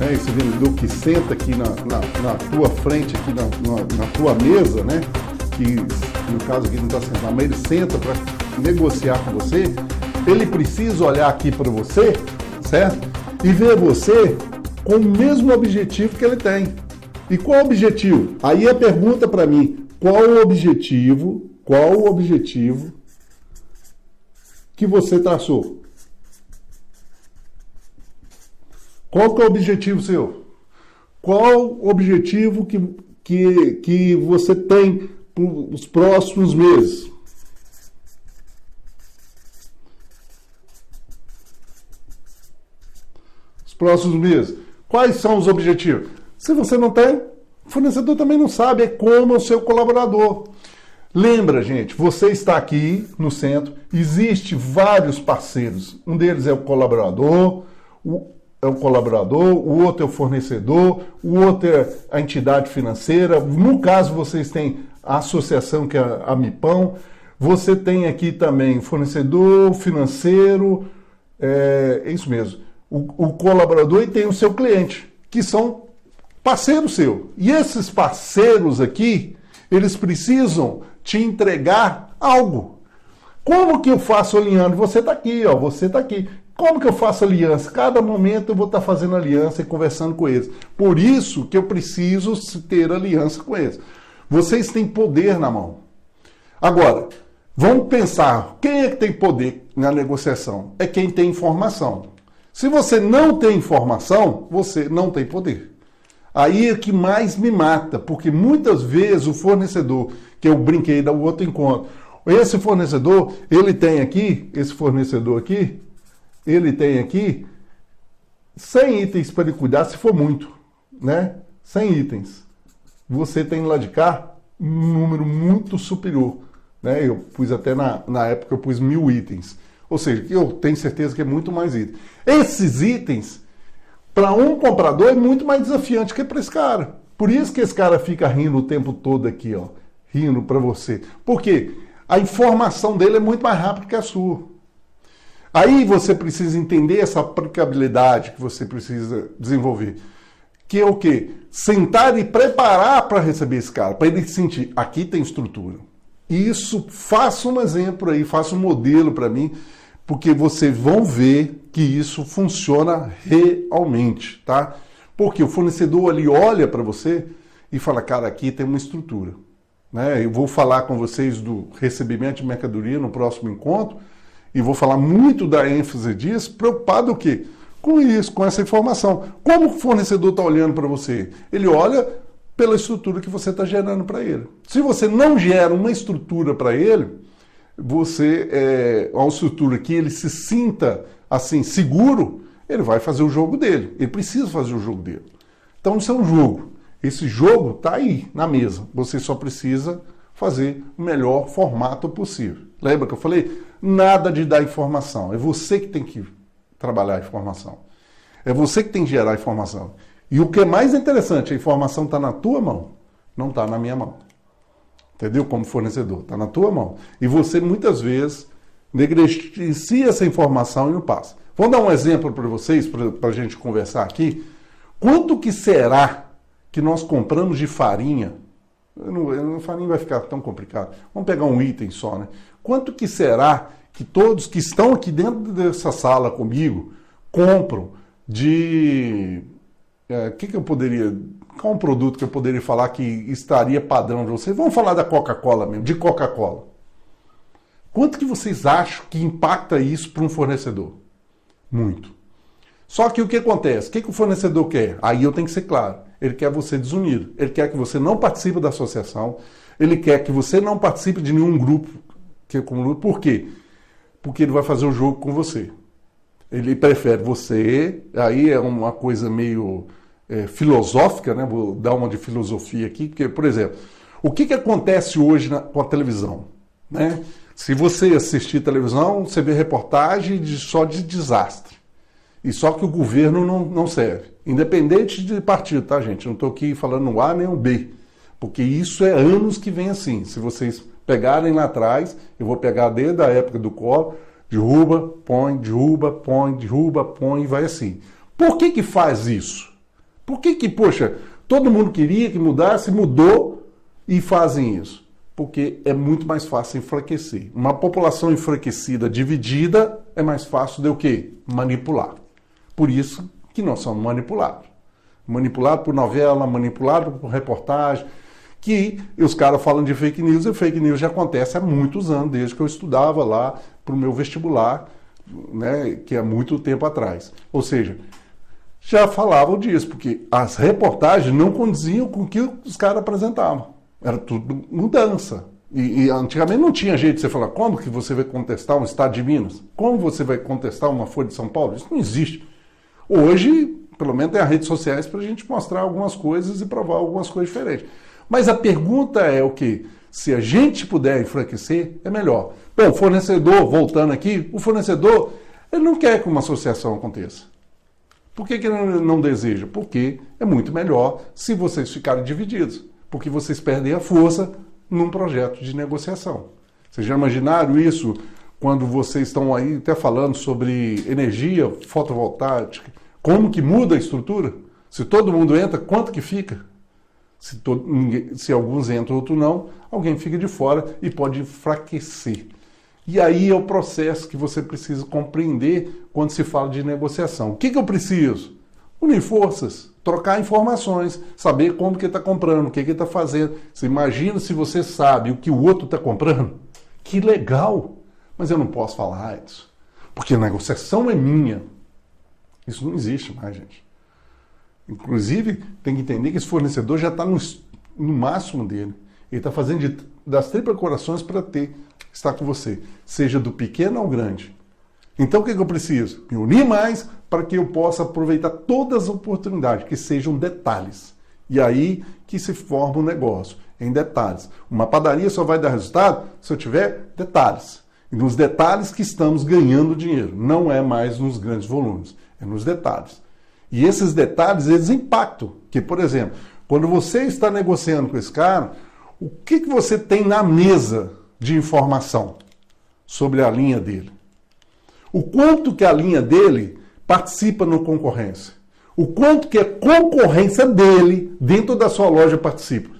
né? Esse vendedor que senta aqui na tua frente, aqui na tua mesa, né? Que no caso aqui não está sentado, mas ele senta para negociar com você, ele precisa olhar aqui para você, certo? E ver você com o mesmo objetivo que ele tem. E qual o objetivo? Aí a pergunta para mim, qual o objetivo que você traçou? Qual que é o objetivo seu? Qual o objetivo que você tem para os próximos meses? Os próximos meses. Quais são os objetivos? Se você não tem, o fornecedor também não sabe, é como o seu colaborador. Lembra, gente, você está aqui no centro, existe vários parceiros. Um deles é o colaborador, o outro é o fornecedor, o outro é a entidade financeira. No caso, vocês têm a associação, que é a MIPÃO. Você tem aqui também fornecedor, financeiro, é isso mesmo, o colaborador, e tem o seu cliente, que são parceiro seu. E esses parceiros aqui, eles precisam te entregar algo. Como que eu faço aliança? Você está aqui, ó, você está aqui. Como que eu faço aliança? Cada momento eu vou estar fazendo aliança e conversando com eles. Por isso que eu preciso ter aliança com eles. Vocês têm poder na mão. Agora, vamos pensar, quem é que tem poder na negociação? É quem tem informação. Se você não tem informação, você não tem poder. Aí é que mais me mata, porque muitas vezes o fornecedor, que eu brinquei do outro encontro, esse fornecedor, ele tem aqui, ele tem aqui 100 itens para ele cuidar, se for muito, né? 100 itens. Você tem lá de cá um número muito superior, né? Eu pus até na época, eu pus 1000 itens. Ou seja, eu tenho certeza que é muito mais itens. Esses itens, para um comprador, é muito mais desafiante que para esse cara. Por isso que esse cara fica rindo o tempo todo aqui, ó, rindo para você. Por quê? A informação dele é muito mais rápida que a sua. Aí você precisa entender essa aplicabilidade que você precisa desenvolver. Que é o quê? Sentar e preparar para receber esse cara, para ele sentir, aqui tem estrutura. Isso, faça um exemplo aí, faça um modelo para mim, porque vocês vão ver que isso funciona realmente, tá? Porque o fornecedor ali olha para você e fala, cara, aqui tem uma estrutura, né? Eu vou falar com vocês do recebimento de mercadoria no próximo encontro e vou falar muito da ênfase disso, preocupado o quê? Com isso, com essa informação. Como o fornecedor está olhando para você? Ele olha pela estrutura que você está gerando para ele. Se você não gera uma estrutura para ele, uma estrutura que ele se sinta assim seguro, ele vai fazer o jogo dele. Ele precisa fazer o jogo dele. Então isso é um jogo. Esse jogo está aí na mesa. Você só precisa fazer o melhor formato possível. Lembra que eu falei? Nada de dar informação. É você que tem que trabalhar a informação. É você que tem que gerar a informação. E o que é mais interessante, a informação está na tua mão, não está na minha mão. Entendeu? Como fornecedor, está na tua mão. E você, muitas vezes, negligencia essa informação e não passa. Vou dar um exemplo para vocês, para a gente conversar aqui. Quanto que será que nós compramos de farinha? Farinha vai ficar tão complicado. Vamos pegar um item só, né? Quanto que será que todos que estão aqui dentro dessa sala comigo compram de... que eu poderia... Qual um produto que eu poderia falar que estaria padrão de vocês? Vamos falar da Coca-Cola mesmo, de Coca-Cola. Quanto que vocês acham que impacta isso para um fornecedor? Muito. Só que o que acontece? O que o fornecedor quer? Aí eu tenho que ser claro. Ele quer você desunido. Ele quer que você não participe da associação. Ele quer que você não participe de nenhum grupo. Por quê? Porque ele vai fazer o jogo com você. Ele prefere você. Aí é uma coisa meio... filosófica, né? Vou dar uma de filosofia aqui, porque, por exemplo, o que acontece hoje com a televisão? Né? Se você assistir televisão, você vê reportagem só de desastre. E só que o governo não serve. Independente de partido, tá, gente? Não estou aqui falando um A nem um B. Porque isso é anos que vem assim. Se vocês pegarem lá atrás, eu vou pegar desde a época do Collor, derruba, põe, e vai assim. Por que faz isso? Por que, poxa, todo mundo queria que mudasse, mudou e fazem isso? Porque é muito mais fácil enfraquecer. Uma população enfraquecida, dividida, é mais fácil de o quê? Manipular. Por isso que nós somos manipulados. Manipulado por novela, manipulado por reportagem, que os caras falam de fake news, e fake news já acontece há muitos anos, desde que eu estudava lá para o meu vestibular, né, que é muito tempo atrás. Ou seja, já falavam disso, porque as reportagens não condiziam com o que os caras apresentavam. Era tudo mudança. E antigamente não tinha jeito de você falar, como que você vai contestar um estado de Minas? Como você vai contestar uma Folha de São Paulo? Isso não existe. Hoje, pelo menos tem as redes sociais para a gente mostrar algumas coisas e provar algumas coisas diferentes. Mas a pergunta é o quê? Se a gente puder enfraquecer, é melhor. Bom, o fornecedor, voltando aqui, o fornecedor, ele não quer que uma associação aconteça. Por que ele não deseja? Porque é muito melhor se vocês ficarem divididos. Porque vocês perdem a força num projeto de negociação. Vocês já imaginaram isso quando vocês estão aí até falando sobre energia fotovoltaica? Como que muda a estrutura? Se todo mundo entra, quanto que fica? Se alguns entram, outros não, alguém fica de fora e pode enfraquecer. E aí é o processo que você precisa compreender quando se fala de negociação. O que eu preciso? Unir forças, trocar informações, saber como que ele está comprando, o que ele está fazendo. Você imagina se você sabe o que o outro está comprando? Que legal! Mas eu não posso falar isso, porque a negociação é minha. Isso não existe mais, gente. Inclusive, tem que entender que esse fornecedor já está no máximo dele. Ele está fazendo das tripas corações para estar com você, seja do pequeno ao grande. Então, o que eu preciso? Me unir mais para que eu possa aproveitar todas as oportunidades, que sejam detalhes. E aí que se forma um negócio, em detalhes. Uma padaria só vai dar resultado se eu tiver detalhes. E nos detalhes que estamos ganhando dinheiro. Não é mais nos grandes volumes, é nos detalhes. E esses detalhes, eles impactam. Que, por exemplo, quando você está negociando com esse cara, o que você tem na mesa de informação sobre a linha dele? O quanto que a linha dele participa na concorrência? O quanto que a concorrência dele dentro da sua loja participa?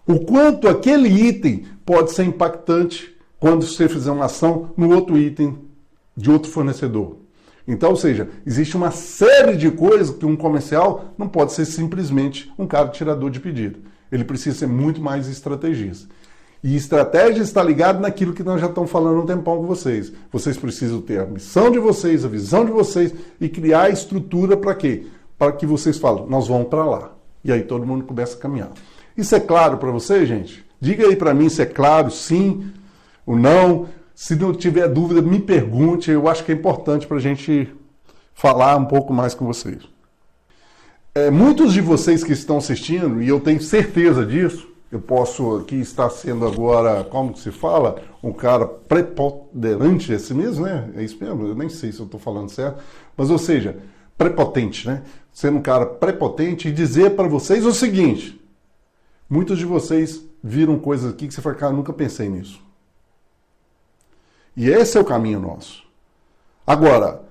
O quanto aquele item pode ser impactante quando você fizer uma ação no outro item de outro fornecedor? Então, ou seja, existe uma série de coisas que um comercial não pode ser simplesmente um cara tirador de pedido. Ele precisa ser muito mais estrategista. E estratégia está ligada naquilo que nós já estamos falando um tempão com vocês. Vocês precisam ter a missão de vocês, a visão de vocês e criar a estrutura para quê? Para que vocês falem, nós vamos para lá. E aí todo mundo começa a caminhar. Isso é claro para vocês, gente? Diga aí para mim se é claro, sim ou não. Se não tiver dúvida, me pergunte. Eu acho que é importante para a gente falar um pouco mais com vocês. Muitos de vocês que estão assistindo, e eu tenho certeza disso, eu posso aqui estar sendo agora, como se fala, um cara preponderante, é assim mesmo, né? É isso mesmo, eu nem sei se eu estou falando certo, mas ou seja, prepotente, né? Sendo um cara prepotente e dizer para vocês o seguinte, muitos de vocês viram coisas aqui que você fala, cara, nunca pensei nisso. E esse é o caminho nosso. Agora,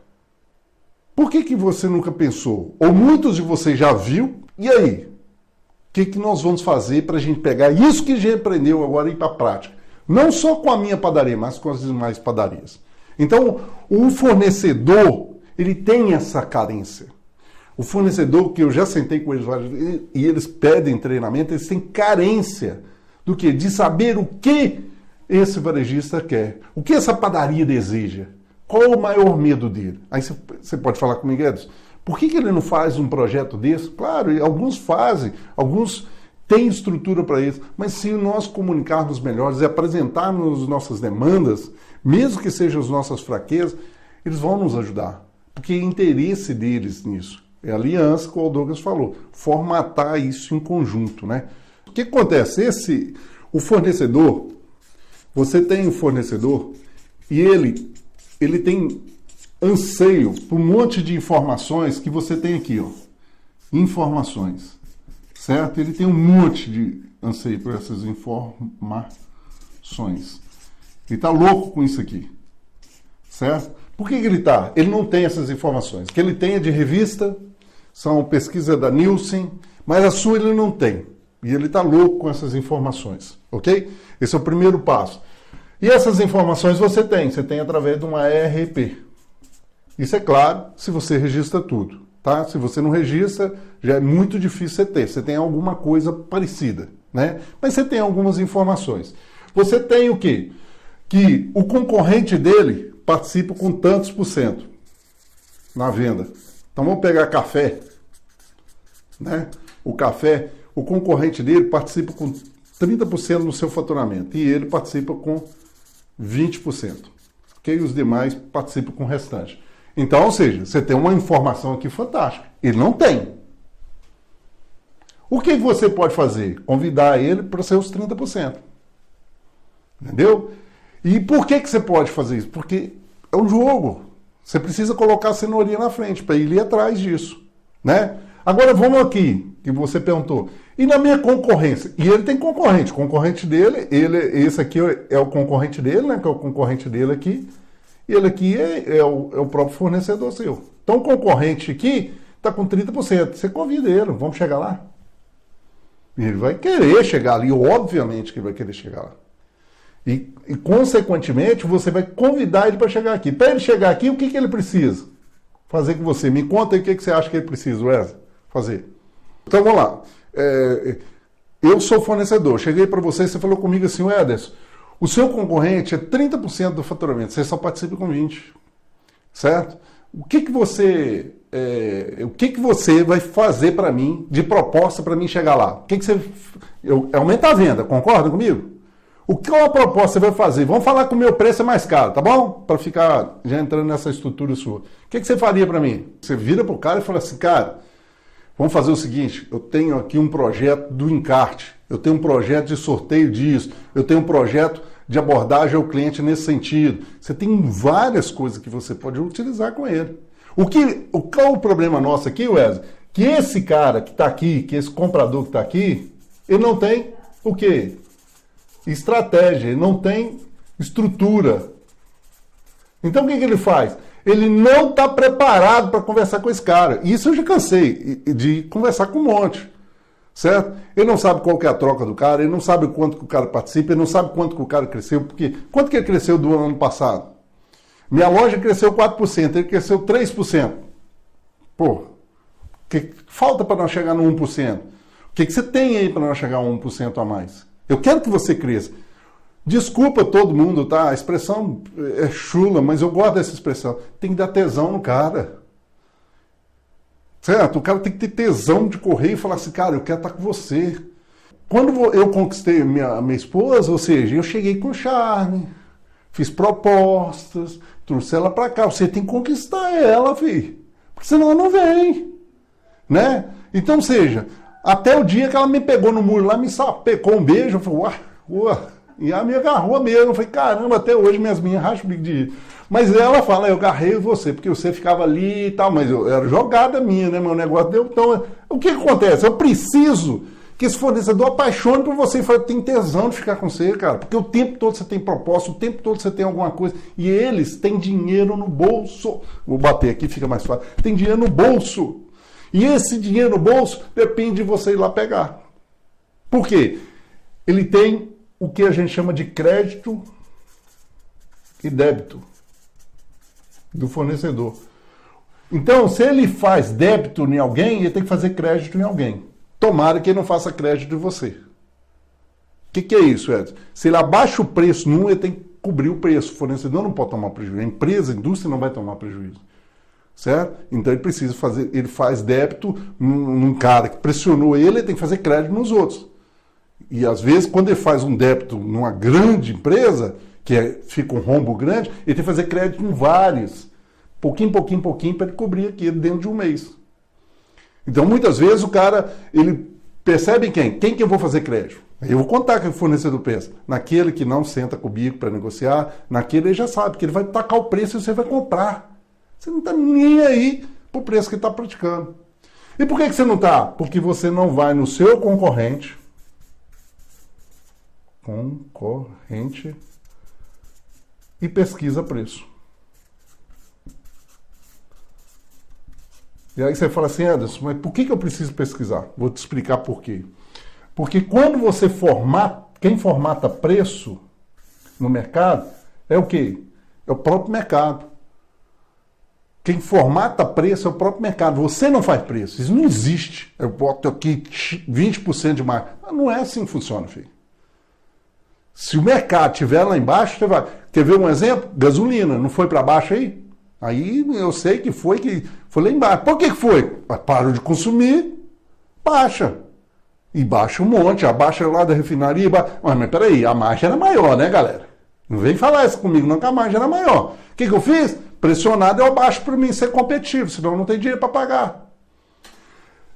por que você nunca pensou? Ou muitos de vocês já viu, e aí? O que nós vamos fazer para a gente pegar isso que a gente aprendeu agora e ir para a prática? Não só com a minha padaria, mas com as demais padarias. Então, o fornecedor, ele tem essa carência. O fornecedor, que eu já sentei com eles várias vezes, e eles pedem treinamento, eles têm carência do quê? De saber o que esse varejista quer. O que essa padaria deseja? Qual é o maior medo dele? Aí você pode falar comigo, Edson, por que ele não faz um projeto desse? Claro, alguns fazem, alguns têm estrutura para isso, mas se nós comunicarmos melhores e apresentarmos nossas demandas, mesmo que sejam as nossas fraquezas, eles vão nos ajudar, porque é interesse deles nisso. É a aliança que o Douglas falou, formatar isso em conjunto, né? O que acontece? O fornecedor, você tem um fornecedor e ele tem anseio por um monte de informações que você tem aqui, ó. Informações, certo? Ele tem um monte de anseio por essas informações. Ele está louco com isso aqui, certo? Por que ele está? Ele não tem essas informações. O que ele tem é de revista, são pesquisas da Nielsen, mas a sua ele não tem. E ele está louco com essas informações, ok? Esse é o primeiro passo. E essas informações você tem através de uma ERP. Isso é claro se você registra tudo, tá? Se você não registra, já é muito difícil você ter. Você tem alguma coisa parecida, né? Mas você tem algumas informações. Você tem o quê? Que o concorrente dele participa com tantos por cento na venda. Então vamos pegar café, né? O café, o concorrente dele participa com 30% no seu faturamento e ele participa com 20%. Ok? E os demais participam com o restante. Então, ou seja, você tem uma informação aqui fantástica. Ele não tem. O que você pode fazer? Convidar ele para ser os 30%. Entendeu? E por que você pode fazer isso? Porque é um jogo. Você precisa colocar a cenourinha na frente para ele ir atrás disso, né? Agora vamos aqui, que você perguntou. E na minha concorrência? E ele tem concorrente. O concorrente dele, esse aqui é o concorrente dele, né? Que é o concorrente dele aqui. E ele aqui é o próprio fornecedor seu. Então o concorrente aqui está com 30%. Você convida ele, vamos chegar lá. E ele vai querer chegar ali, obviamente que ele vai querer chegar lá. E consequentemente, você vai convidar ele para chegar aqui. Para ele chegar aqui, o que ele precisa fazer com você? Me conta aí o que você acha que ele precisa, Wesley, fazer. Então, vamos lá. Eu sou fornecedor. Cheguei para você falou comigo assim, Ederson, o seu concorrente é 30% do faturamento, você só participa com 20%. Certo? O que você vai fazer para mim, de proposta para mim chegar lá? Aumentar a venda, concorda comigo? Qual a proposta você vai fazer? Vamos falar que o meu preço é mais caro, tá bom? Para ficar já entrando nessa estrutura sua. O que você faria para mim? Você vira para o cara e fala assim, cara, vamos fazer o seguinte, eu tenho aqui um projeto do encarte, eu tenho um projeto de sorteio disso, eu tenho um projeto de abordagem ao cliente nesse sentido. Você tem várias coisas que você pode utilizar com ele. Qual o problema nosso aqui, Wesley? Que esse cara que está aqui, que esse comprador que está aqui, ele não tem o quê? Estratégia, ele não tem estrutura. Então o que ele faz? Ele não está preparado para conversar com esse cara. Isso eu já cansei de conversar com um monte. Certo? Ele não sabe qual que é a troca do cara, ele não sabe quanto que o cara participa, ele não sabe quanto que o cara cresceu, porque quanto que ele cresceu do ano passado? Minha loja cresceu 4%, ele cresceu 3%. Pô, que falta para nós chegar no 1%? O que você tem aí para nós chegar a 1% a mais? Eu quero que você cresça. Desculpa todo mundo, tá? A expressão é chula, mas eu gosto dessa expressão. Tem que dar tesão no cara. Certo? O cara tem que ter tesão de correr e falar assim, cara, eu quero estar com você. Quando eu conquistei minha esposa, ou seja, eu cheguei com charme, fiz propostas, trouxe ela para cá. Você tem que conquistar ela, filho. Porque senão ela não vem. Né? Então, ou seja, até o dia que ela me pegou no muro lá, me sapecou um beijo, eu falei, uá, e ela me agarrou mesmo. Eu falei, caramba, até hoje minhas racham o bico de rir. Mas ela fala, eu agarrei você, porque você ficava ali e tal, mas era jogada minha, né? Meu negócio deu. Então, o que acontece? Eu preciso que esse fornecedor apaixone por você e fale, tem tesão de ficar com você, cara, porque o tempo todo você tem proposta, o tempo todo você tem alguma coisa, e eles têm dinheiro no bolso. Vou bater aqui, fica mais fácil. Tem dinheiro no bolso. E esse dinheiro no bolso depende de você ir lá pegar. Por quê? Ele tem o que a gente chama de crédito e débito do fornecedor. Então, se ele faz débito em alguém, ele tem que fazer crédito em alguém. Tomara que ele não faça crédito em você. O que é isso, Edson? Se ele abaixa o preço num, ele tem que cobrir o preço. O fornecedor não pode tomar prejuízo. A empresa, a indústria não vai tomar prejuízo. Certo? Então ele precisa fazer, ele faz débito num cara que pressionou ele tem que fazer crédito nos outros. E às vezes, quando ele faz um débito numa grande empresa, fica um rombo grande, ele tem que fazer crédito em vários. Pouquinho, para ele cobrir aquilo dentro de um mês. Então, muitas vezes, o cara, ele percebe quem? Quem que eu vou fazer crédito? Eu vou contar que o fornecedor pensa. Naquele que não senta comigo para negociar, naquele ele já sabe que ele vai tacar o preço e você vai comprar. Você não está nem aí para o preço que ele está praticando. E por que você não está? Porque você não vai no seu concorrente e pesquisa preço. E aí você fala assim, Anderson, mas por que eu preciso pesquisar? Vou te explicar por quê. Porque quando você quem formata preço no mercado é o quê? É o próprio mercado. Quem formata preço é o próprio mercado. Você não faz preço. Isso não existe. Eu boto aqui 20% de margem. Não é assim que funciona, filho. Se o mercado estiver lá embaixo, você vai. Quer ver um exemplo? Gasolina. Não foi para baixo aí? Aí eu sei que foi lá embaixo. Por que foi? Parou de consumir, baixa. E baixa um monte. Abaixa lá da refinaria. Mas peraí, a margem era maior, né, galera? Não vem falar isso comigo, não, que a margem era maior. O que eu fiz? Pressionado eu abaixo para mim ser competitivo, senão não tem dinheiro para pagar.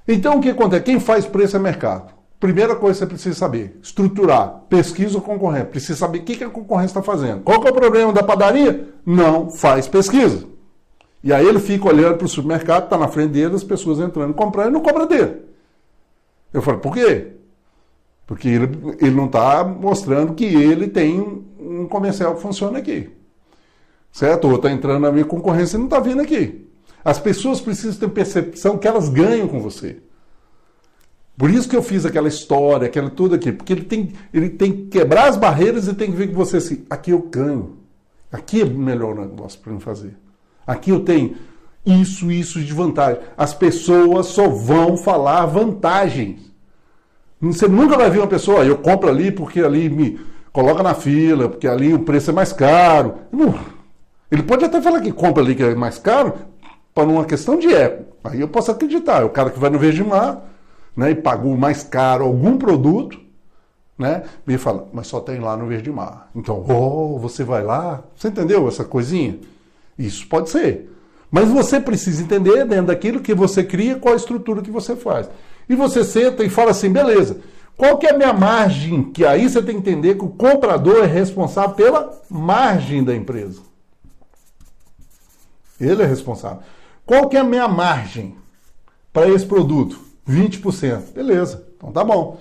Então o que acontece? Quem faz preço é mercado. Primeira coisa que você precisa saber, estruturar, pesquisa o concorrente. Precisa saber o que a concorrência está fazendo. Qual que é o problema da padaria? Não faz pesquisa. E aí ele fica olhando para o supermercado, está na frente dele, as pessoas entrando, comprando e não cobra dele. Eu falo, por quê? Porque ele não está mostrando que ele tem um comercial que funciona aqui. Certo? Ou está entrando na minha concorrência e não está vindo aqui. As pessoas precisam ter percepção que elas ganham com você. Por isso que eu fiz aquela história, aquela tudo aqui. Porque ele tem que quebrar as barreiras e tem que ver que você assim, aqui eu ganho. Aqui é o melhor negócio para eu fazer. Aqui eu tenho isso de vantagem. As pessoas só vão falar vantagens. Você nunca vai ver uma pessoa, eu compro ali porque ali me coloca na fila, porque ali o preço é mais caro. Não. Ele pode até falar que compra ali que é mais caro para uma questão de eco. Aí eu posso acreditar. É o cara que vai no Verdemar, né, e pagou mais caro algum produto, né, me fala, mas só tem lá no Verdemar. Então, você vai lá. Você entendeu essa coisinha? Isso pode ser. Mas você precisa entender dentro daquilo que você cria, qual a estrutura que você faz. E você senta e fala assim, beleza, qual que é a minha margem? Que aí você tem que entender que o comprador é responsável pela margem da empresa. Ele é responsável. Qual que é a minha margem para esse produto? 20%. Beleza, então tá bom.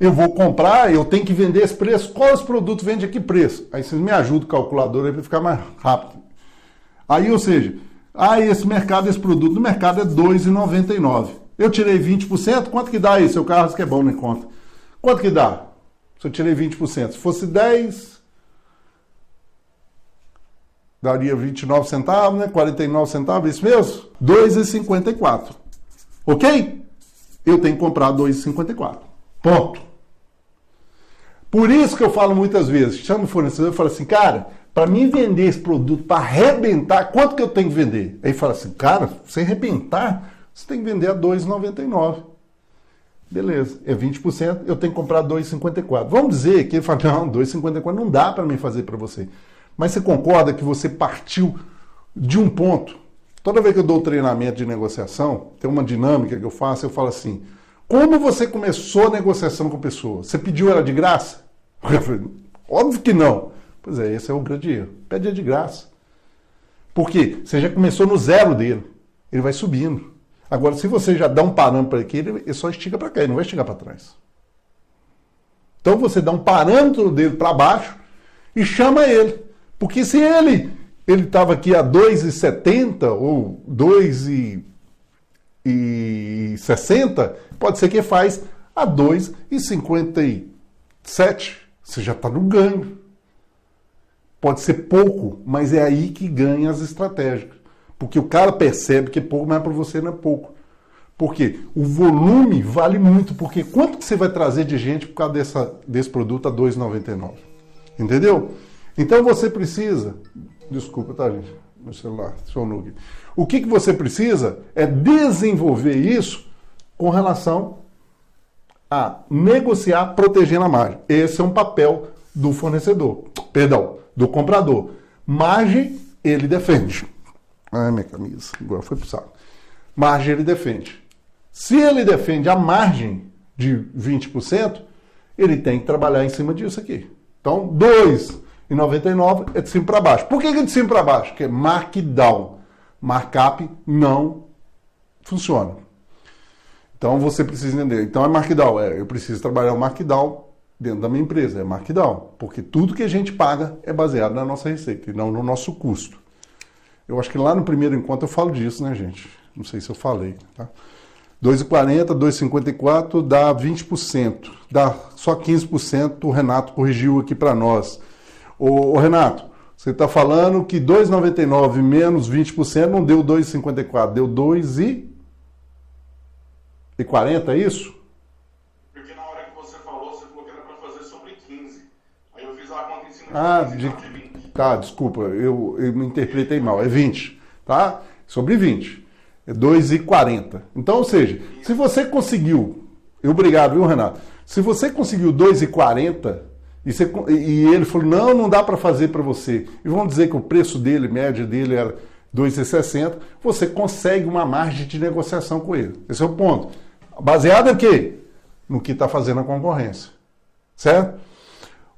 Eu vou comprar, eu tenho que vender esse preço. Qual esse produto vende a que preço? Aí vocês me ajudam, calculador, aí para ficar mais rápido. Aí, ou seja, esse produto no mercado é R$ 2,99. Eu tirei 20%, quanto que dá aí? Seu carro que é bom, nem conta. Quanto que dá? Se eu tirei 20%. Se fosse 10... daria 29 centavos, né? 49 centavos, isso mesmo? 2,54. Ok? Eu tenho que comprar 2,54. Ponto. Por isso que eu falo muitas vezes, chamo o fornecedor e falo assim, cara, para mim vender esse produto, para arrebentar, quanto que eu tenho que vender? Aí fala assim, cara, sem arrebentar, você tem que vender a 2,99. Beleza, é 20%, eu tenho que comprar 2,54. Vamos dizer que ele fala, não, 2,54 não dá para mim fazer para você. Mas você concorda que você partiu de um ponto? Toda vez que eu dou treinamento de negociação, tem uma dinâmica que eu faço, eu falo assim, como você começou a negociação com a pessoa? Você pediu ela de graça? Eu falei, óbvio que não. Pois é, esse é o grande erro. Pede de graça. Por quê? Você já começou no zero dele. Ele vai subindo. Agora, se você já dá um parâmetro aqui, ele só estica para cá, ele não vai esticar para trás. Então você dá um parâmetro dele para baixo e chama ele. Porque se ele estava aqui a 2,70 ou 2,60, pode ser que faz a 2,57. Você já está no ganho. Pode ser pouco, mas é aí que ganha as estratégias. Porque o cara percebe que é pouco, mas para você não é pouco. Porque o volume vale muito. Porque quanto que você vai trazer de gente por causa desse produto a 2,99? Entendeu? Então você precisa... Desculpa, tá, gente? Meu celular, sonou aqui. O que você precisa é desenvolver isso com relação a negociar protegendo a margem. Esse é um papel do fornecedor. Perdão, do comprador. Margem, ele defende. Ai, minha camisa, agora foi pro saco. Margem, ele defende. Se ele defende a margem de 20%, ele tem que trabalhar em cima disso aqui. Então, 2,99 é de cima para baixo. Por que é de cima para baixo? Porque markdown. Markup não funciona. Então, você precisa entender. Então, é markdown. Eu preciso trabalhar o markdown dentro da minha empresa. É markdown. Porque tudo que a gente paga é baseado na nossa receita e não no nosso custo. Eu acho que lá no primeiro encontro eu falo disso, né, gente? Não sei se eu falei, tá? 2,40, 2,54 dá 20%. Dá só 15%, o Renato corrigiu aqui para nós. Ô Renato, você está falando que 2,99 menos 20% não deu 2,54, deu 2,40, é isso? Porque na hora que você falou que era para fazer sobre 15. Aí eu fiz a conta em cima de 15 de 20. Tá, desculpa, eu me interpretei mal. É 20, tá? Sobre 20. É 2,40. Então, ou seja, se você conseguiu... Obrigado, viu, Renato? Se você conseguiu 2,40 e ele falou, não dá para fazer para você. E vamos dizer que o preço dele, média dele era 2,60, você consegue uma margem de negociação com ele. Esse é o ponto. Baseado em quê? No que está fazendo a concorrência. Certo?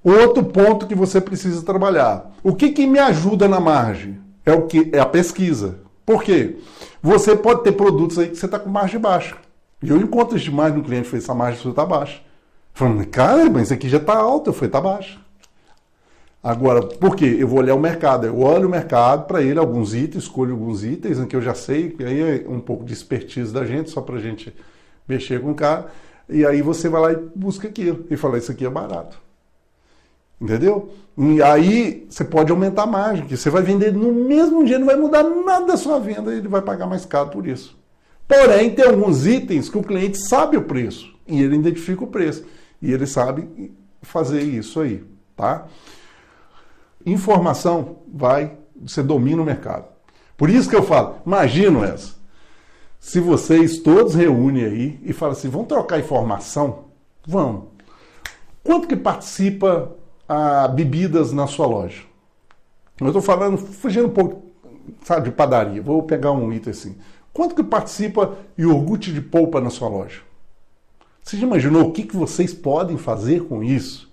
Outro ponto que você precisa trabalhar. O que me ajuda na margem? É a pesquisa. Por quê? Você pode ter produtos aí que você está com margem baixa. E eu encontro isso demais no cliente, falei, essa margem sua está baixa. Falando, cara, mas isso aqui já está alto. Eu falei, está baixa. Agora, por quê? Eu vou olhar o mercado. Eu olho o mercado para ele, alguns itens, escolho alguns itens em que eu já sei, e aí é um pouco de expertise da gente, só para a gente mexer com o cara. E aí você vai lá e busca aquilo. E fala, isso aqui é barato. Entendeu? E aí você pode aumentar a margem, que você vai vender no mesmo dia, não vai mudar nada da sua venda, ele vai pagar mais caro por isso. Porém, tem alguns itens que o cliente sabe o preço, e ele identifica o preço, e ele sabe fazer isso aí, tá? Informação você domina o mercado. Por isso que eu falo, imagina essa, se vocês todos reúnem aí e falam assim, vamos trocar informação? Vamos. Quanto que participa a bebidas na sua loja? Eu estou falando, fugindo um pouco, sabe, de padaria. Vou pegar um item assim. Quanto que participa iogurte de polpa na sua loja? Você já imaginou o que vocês podem fazer com isso?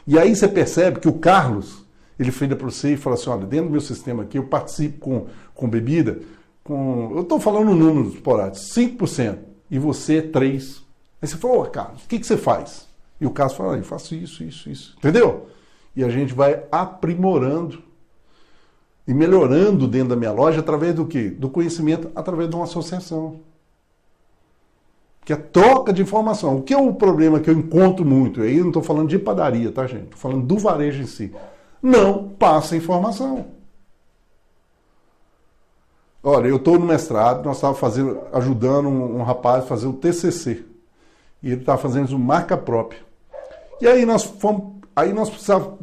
E aí você percebe que o Carlos, ele fez para você e fala assim, olha, dentro do meu sistema aqui eu participo com bebida, eu estou falando números esporádicos, 5%, e você 3%. Aí você falou, Carlos, o que você faz? E o Carlos fala, eu faço isso. Entendeu? E a gente vai aprimorando e melhorando dentro da minha loja através do quê? Do conhecimento, através de uma associação. Que é troca de informação. O que é o problema que eu encontro muito? Aí eu não estou falando de padaria, tá, gente? Estou falando do varejo em si. Não passa informação. Olha, eu estou no mestrado, nós estávamos ajudando um rapaz a fazer o TCC. E ele estava fazendo isso marca própria. E aí nós precisávamos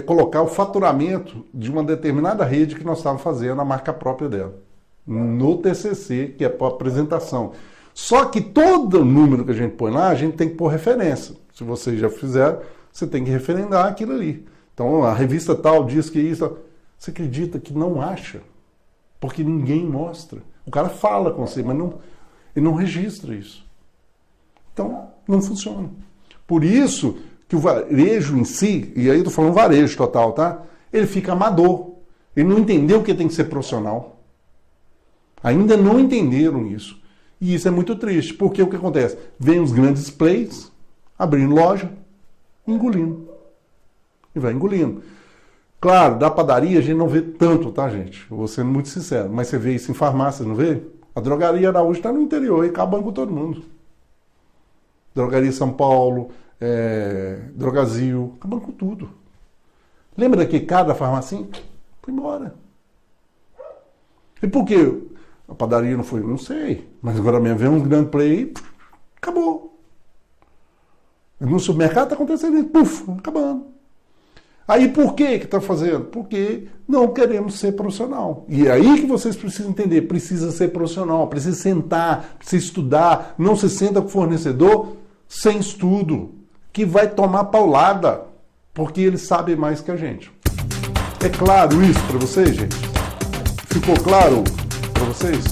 colocar o faturamento de uma determinada rede que nós estávamos fazendo a marca própria dela. No TCC, que é para apresentação. Só que todo número que a gente põe lá, a gente tem que pôr referência. Se vocês já fizeram, você tem que referendar aquilo ali. Então, a revista tal diz que isso... Você acredita que não acha? Porque ninguém mostra. O cara fala com você, mas ele não registra isso. Então, não funciona. Por isso que o varejo em si, e aí eu estou falando varejo total, tá? Ele fica amador. Ele não entendeu que tem que ser profissional. Ainda não entenderam isso. E isso é muito triste, porque o que acontece? Vem os grandes players, abrindo loja, engolindo. E vai engolindo. Claro, da padaria a gente não vê tanto, tá, gente? Eu vou sendo muito sincero. Mas você vê isso em farmácias, não vê? A drogaria Araújo está no interior e acabando com todo mundo. Drogaria São Paulo, Drogazil, acabando com tudo. Lembra daquele cara da farmacinha? Foi embora. E por quê? A padaria não foi? Não sei. Mas agora mesmo vem um grande play e acabou. No supermercado está acontecendo isso. Puf, acabando. Aí por que está fazendo? Porque não queremos ser profissional. E é aí que vocês precisam entender. Precisa ser profissional, precisa sentar, precisa estudar. Não se senta com o fornecedor sem estudo, que vai tomar paulada, porque eles sabem mais que a gente. É claro isso para vocês, gente? Ficou claro para vocês?